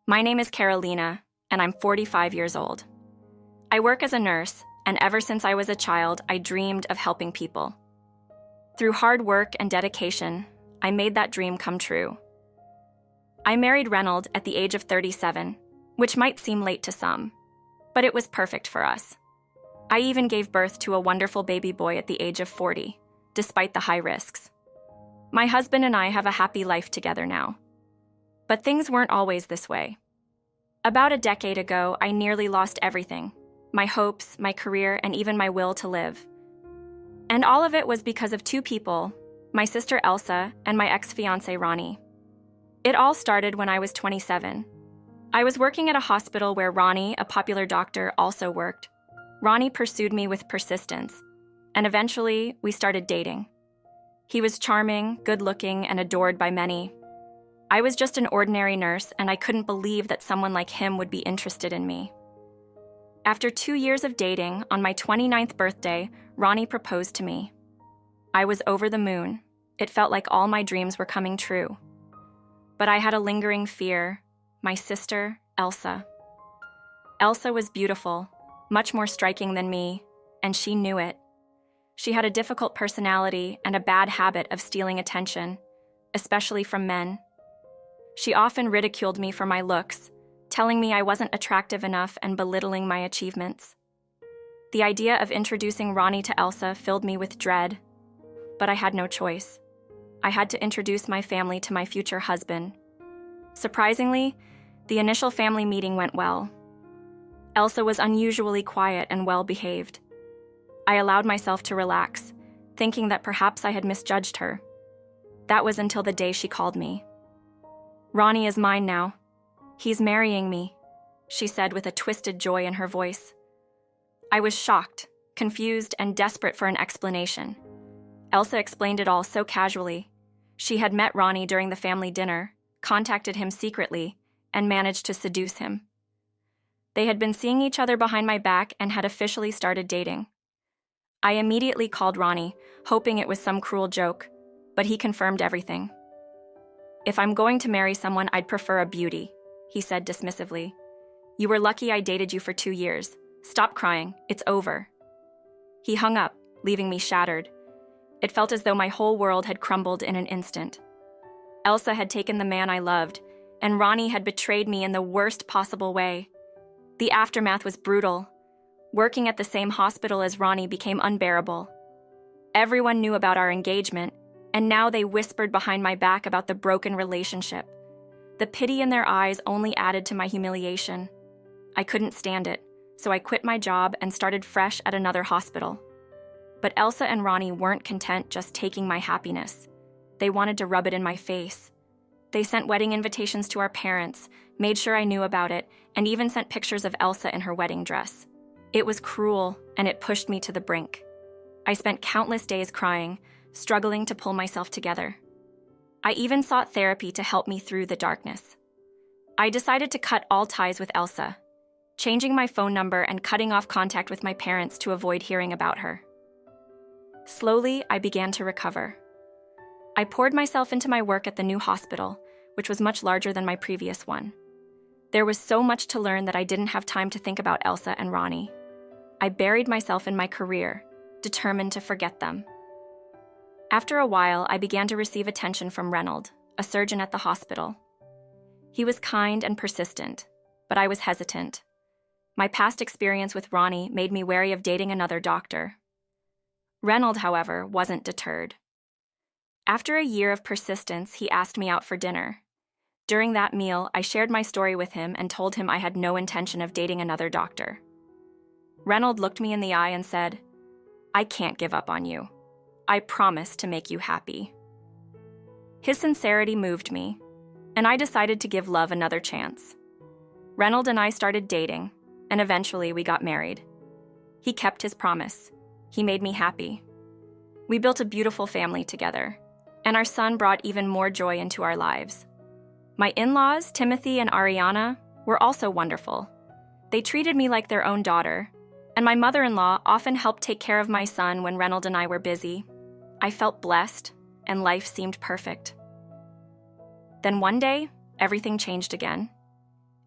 My name is Carolina, and I'm 45 years old. I work as a nurse, and ever since I was a child, I dreamed of helping people. Through hard work and dedication, I made that dream come true. I married Reynold at the age of 37, which might seem late to some, but it was perfect for us. I even gave birth to a wonderful baby boy at the age of 40, despite the high risks. My husband and I have a happy life together now. But things weren't always this way. About a decade ago, I nearly lost everything: my hopes, my career, and even my will to live. And all of it was because of two people, my sister Elsa and my ex-fiancé Ronnie. It all started when I was 27. I was working at a hospital where Ronnie, a popular doctor, also worked. Ronnie pursued me with persistence, and eventually we started dating. He was charming, good-looking, and adored by many. I was just an ordinary nurse, and I couldn't believe that someone like him would be interested in me. After 2 years of dating, on my 29th birthday, Ronnie proposed to me. I was over the moon. It felt like all my dreams were coming true. But I had a lingering fear: my sister, Elsa. Elsa was beautiful, much more striking than me, and she knew it. She had a difficult personality and a bad habit of stealing attention, especially from men. She often ridiculed me for my looks, telling me I wasn't attractive enough and belittling my achievements. The idea of introducing Ronnie to Elsa filled me with dread, but I had no choice. I had to introduce my family to my future husband. Surprisingly, the initial family meeting went well. Elsa was unusually quiet and well-behaved. I allowed myself to relax, thinking that perhaps I had misjudged her. That was until the day she called me. "Ronnie is mine now. He's marrying me," she said with a twisted joy in her voice. I was shocked, confused, and desperate for an explanation. Elsa explained it all so casually. She had met Ronnie during the family dinner, contacted him secretly, and managed to seduce him. They had been seeing each other behind my back and had officially started dating. I immediately called Ronnie, hoping it was some cruel joke, but he confirmed everything. "If I'm going to marry someone, I'd prefer a beauty," he said dismissively. "You were lucky I dated you for 2 years. Stop crying, it's over." He hung up, leaving me shattered. It felt as though my whole world had crumbled in an instant. Elsa had taken the man I loved, and Ronnie had betrayed me in the worst possible way. The aftermath was brutal. Working at the same hospital as Ronnie became unbearable. Everyone knew about our engagement, and now they whispered behind my back about the broken relationship. The pity in their eyes only added to my humiliation. I couldn't stand it, so I quit my job and started fresh at another hospital. But Elsa and Ronnie weren't content just taking my happiness. They wanted to rub it in my face. They sent wedding invitations to our parents, made sure I knew about it, and even sent pictures of Elsa in her wedding dress. It was cruel, and it pushed me to the brink. I spent countless days crying, struggling to pull myself together. I even sought therapy to help me through the darkness. I decided to cut all ties with Elsa, changing my phone number and cutting off contact with my parents to avoid hearing about her. Slowly, I began to recover. I poured myself into my work at the new hospital, which was much larger than my previous one. There was so much to learn that I didn't have time to think about Elsa and Ronnie. I buried myself in my career, determined to forget them. After a while, I began to receive attention from Reynold, a surgeon at the hospital. He was kind and persistent, but I was hesitant. My past experience with Ronnie made me wary of dating another doctor. Reynold, however, wasn't deterred. After a year of persistence, he asked me out for dinner. During that meal, I shared my story with him and told him I had no intention of dating another doctor. Reynold looked me in the eye and said, "I can't give up on you. I promise to make you happy." His sincerity moved me, and I decided to give love another chance. Reynold and I started dating, and eventually we got married. He kept his promise. He made me happy. We built a beautiful family together, and our son brought even more joy into our lives. My in-laws, Timothy and Ariana, were also wonderful. They treated me like their own daughter, and my mother-in-law often helped take care of my son when Reynold and I were busy. I felt blessed, and life seemed perfect. Then one day, everything changed again.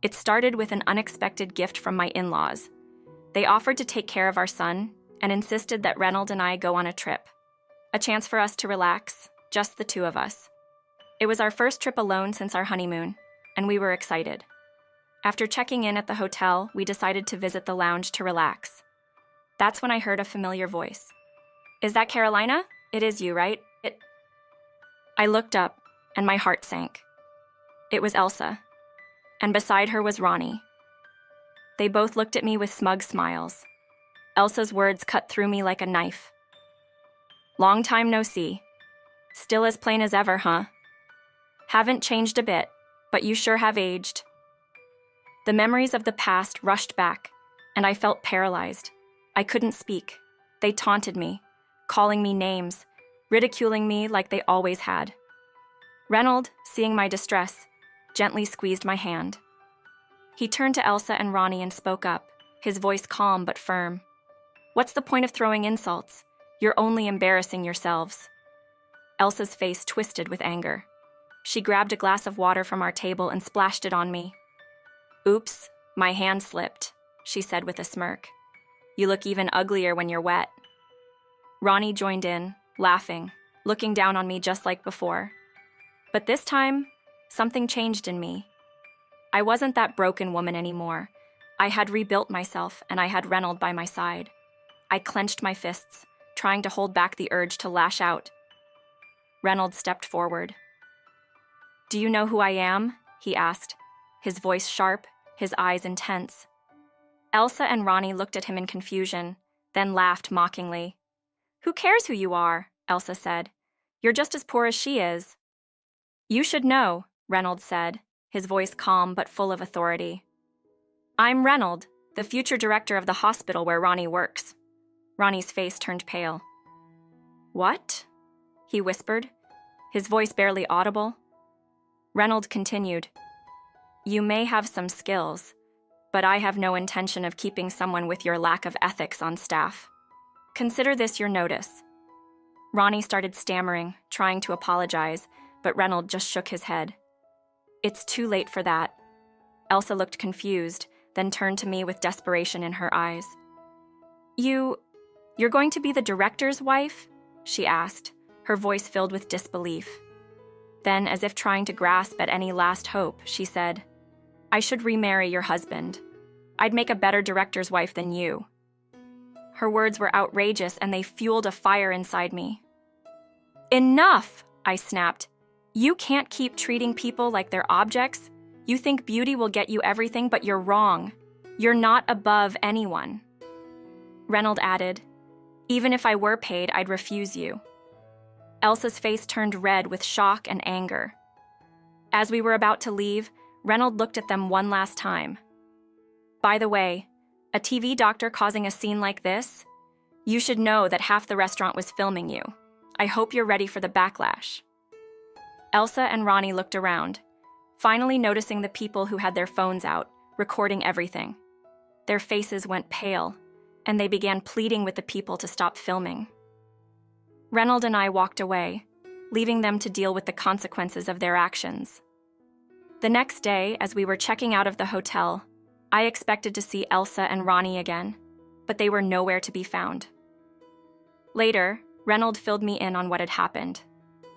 It started with an unexpected gift from my in-laws. They offered to take care of our son and insisted that Reynold and I go on a trip. A chance for us to relax, just the two of us. It was our first trip alone since our honeymoon, and we were excited. After checking in at the hotel, we decided to visit the lounge to relax. That's when I heard a familiar voice. "Is that Carolina? It is you, right?" I looked up, and my heart sank. It was Elsa, and beside her was Ronnie. They both looked at me with smug smiles. Elsa's words cut through me like a knife. "Long time no see. Still as plain as ever, huh? Haven't changed a bit, but you sure have aged." The memories of the past rushed back, and I felt paralyzed. I couldn't speak. They taunted me, calling me names, ridiculing me like they always had. Reynold, seeing my distress, gently squeezed my hand. He turned to Elsa and Ronnie and spoke up, his voice calm but firm. "What's the point of throwing insults? You're only embarrassing yourselves." Elsa's face twisted with anger. She grabbed a glass of water from our table and splashed it on me. "Oops, my hand slipped," she said with a smirk. "You look even uglier when you're wet." Ronnie joined in, laughing, looking down on me just like before. But this time, something changed in me. I wasn't that broken woman anymore. I had rebuilt myself, and I had Reynold by my side. I clenched my fists, trying to hold back the urge to lash out. Reynold stepped forward. "Do you know who I am?" he asked, his voice sharp, his eyes intense. Elsa and Ronnie looked at him in confusion, then laughed mockingly. "Who cares who you are?" Elsa said. "You're just as poor as she is." "You should know," Reynold said, his voice calm but full of authority. "I'm Reynold, the future director of the hospital where Ronnie works." Ronnie's face turned pale. "What?" he whispered, his voice barely audible. Reynold continued, "You may have some skills, but I have no intention of keeping someone with your lack of ethics on staff. Consider this your notice." Ronnie started stammering, trying to apologize, but Reynold just shook his head. "It's too late for that." Elsa looked confused, then turned to me with desperation in her eyes. You're going to be the director's wife?" she asked, her voice filled with disbelief. Then, as if trying to grasp at any last hope, she said, "I should remarry your husband. I'd make a better director's wife than you." Her words were outrageous, and they fueled a fire inside me. "Enough!" I snapped. "You can't keep treating people like they're objects. You think beauty will get you everything, but you're wrong. You're not above anyone." Reynold added, "Even if I were paid, I'd refuse you." Elsa's face turned red with shock and anger. As we were about to leave, Reynold looked at them one last time. "By the way, a TV doctor causing a scene like this? You should know that half the restaurant was filming you. I hope you're ready for the backlash." Elsa and Ronnie looked around, finally noticing the people who had their phones out, recording everything. Their faces went pale, and they began pleading with the people to stop filming. Reynold and I walked away, leaving them to deal with the consequences of their actions. The next day, as we were checking out of the hotel, I expected to see Elsa and Ronnie again, but they were nowhere to be found. Later, Reynold filled me in on what had happened.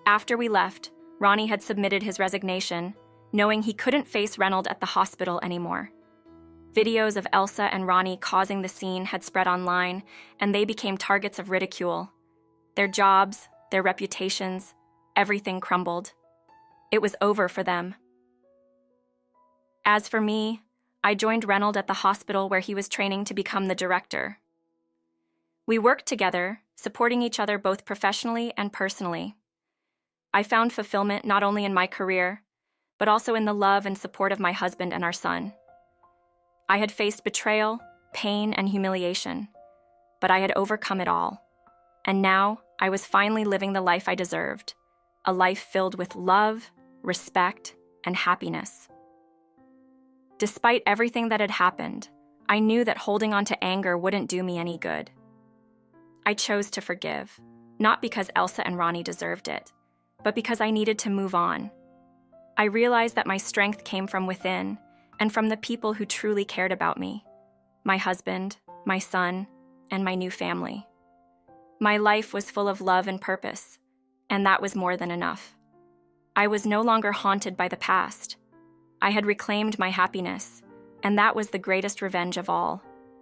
After we left, Ronnie had submitted his resignation, knowing he couldn't face Reynold at the hospital anymore. Videos of Elsa and Ronnie causing the scene had spread online, and they became targets of ridicule. Their jobs, their reputations, everything crumbled. It was over for them. As for me, I joined Reynold at the hospital where he was training to become the director. We worked together, supporting each other both professionally and personally. I found fulfillment not only in my career, but also in the love and support of my husband and our son. I had faced betrayal, pain, and humiliation, but I had overcome it all. And now, I was finally living the life I deserved, a life filled with love, respect, and happiness. Despite everything that had happened, I knew that holding on to anger wouldn't do me any good. I chose to forgive, not because Elsa and Ronnie deserved it, but because I needed to move on. I realized that my strength came from within, and from the people who truly cared about me: my husband, my son, and my new family. My life was full of love and purpose, and that was more than enough. I was no longer haunted by the past. I had reclaimed my happiness, and that was the greatest revenge of all.